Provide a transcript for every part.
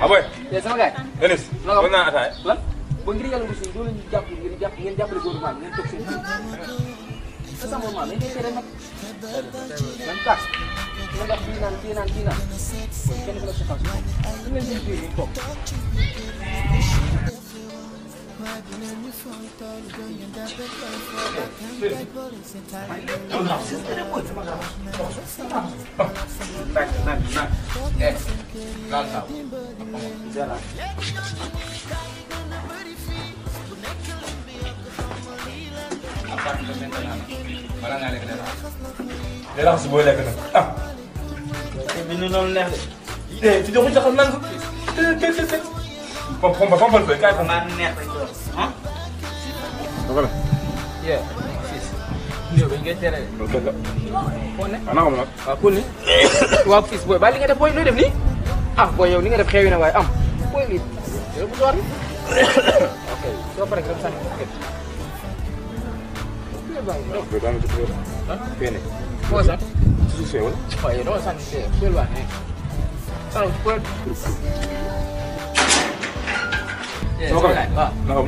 ah boy. sama gars. Enes. naka mën naa ataaya. lan ba ngir yàlla aussi doo leen ngeen jàppale gouvernement bi ngeen toog seen kër. c'est ça moment dañ koy tere nag. man tax nga def kii naan kenn ku la si xam si moom. dañ leen di biir toog. Dia langsung boleh kena. Ah. Bini non neex de. Ci joxu jaxal nan. Pompal ko kay man neex rek. Hein? Dogal. Yeah. Ndio ba ngeen tere. Dogal. Fone. Ana xam nak. Wa ko ni. Wa fils boy ba li nga def boy lu def ni? Ah boy yow li nga def xewi na way am. Boy li. Yow bu door ni. Okay. So pare nga san. Bene. Cosa? Ci sei ora? Poi io non so se quello va ne. Ciao, quello. Naka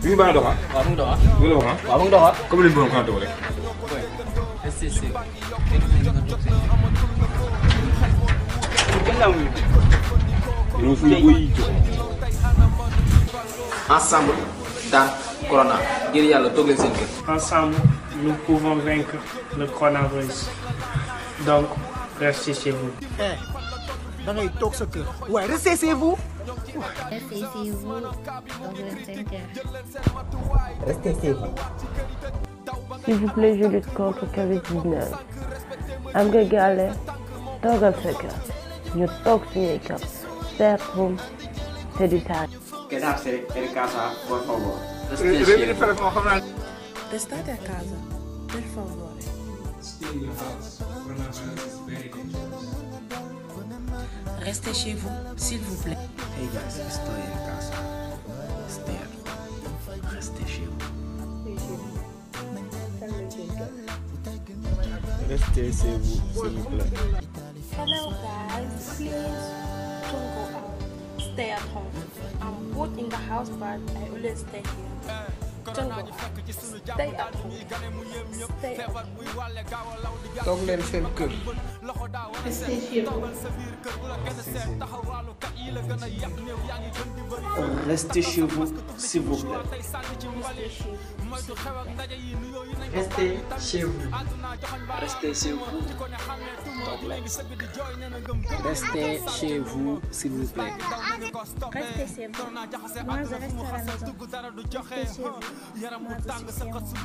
bi ba doxa wa mu doxa mu doxa wa mu doxa comme lim bon kan to rek SCC ensemble dans corona ngir yalla tok leen seen kër. Ensemble nous pouvons vaincre le coronavirus. Donc restez chez vous. Eh, da ngay tok sa kër. Ouais, restez chez vous. Restez chez vous, donc restez en terre. Restez chez vous. S'il vous plaît, je lutte contre Covid-19. am nga gàlle toogal sa kër ñu toog suñuy kër seetum te di taal. Quedarse en casa, por favor. Restate a casa, per favore. Restez chez vous, s'il vous plaît. Hey guys, estoy en casa. Stay at home. Restez chez vous. Restez chez vous, s'il vous plaît. Hello guys, please don't go out. Stay at home. I'm both in the house, but I always stay here. Don't go out. Stay at home. Stay at home. Toog leen seen kër. Restez chez vous. Restez chez vous, s'il vous plaît. Restez chez vous. Restez chez vous. Restez chez vous, s'il vous plaît. Restez chez vous. Moi, je reste à la maison. Restez chez vous. Moi, je suis chez vous.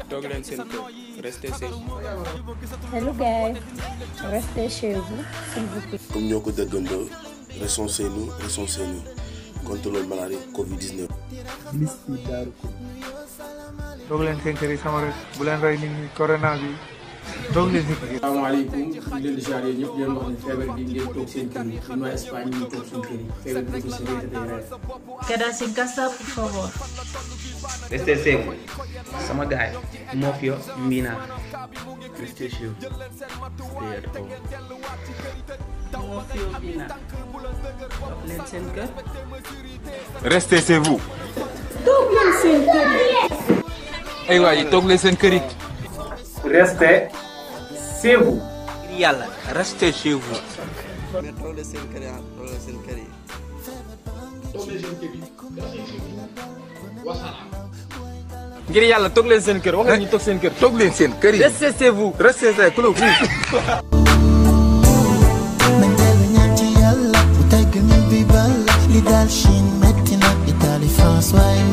Toog leen seen kër. Restez chez vous. Hello guys. Restez chez vous, s'il vous plaît. Comme ñoo ko déggandoo, restons chez nous contre la maladie Covid-19. toog leen seen kër yi sama rek bu leen rey nit ñi corona bi toog leen seen kër yi. Asalaamaaleykum ñu leen di ziare ñëpp leen wax ne feebar bi ngeen toog seen kër yi ñun waa Espagne ñu toog seen kër yi feebar bi ko si réer day rey. Quedarse en casa, por favor. Restez chez vous. Sama gaay Mofio Mbina. Restez chez vous. Stay at home. Mofio Mbina. Toog leen seen kër. Restez chez vous. Toog leen seen kër yi. Ay waay toog leen seen kër yi. Restez chez vous. Yàlla restez chez vous. Mais toog leen seen kër yi toog leen seen kër yi. Ngir yàlla toog leen seen kër wax nga ñu toog seen kër. Toog leen seen kër yi. Restez chez vous. Restez chez vous. li dal Chine metti na Italie France waaye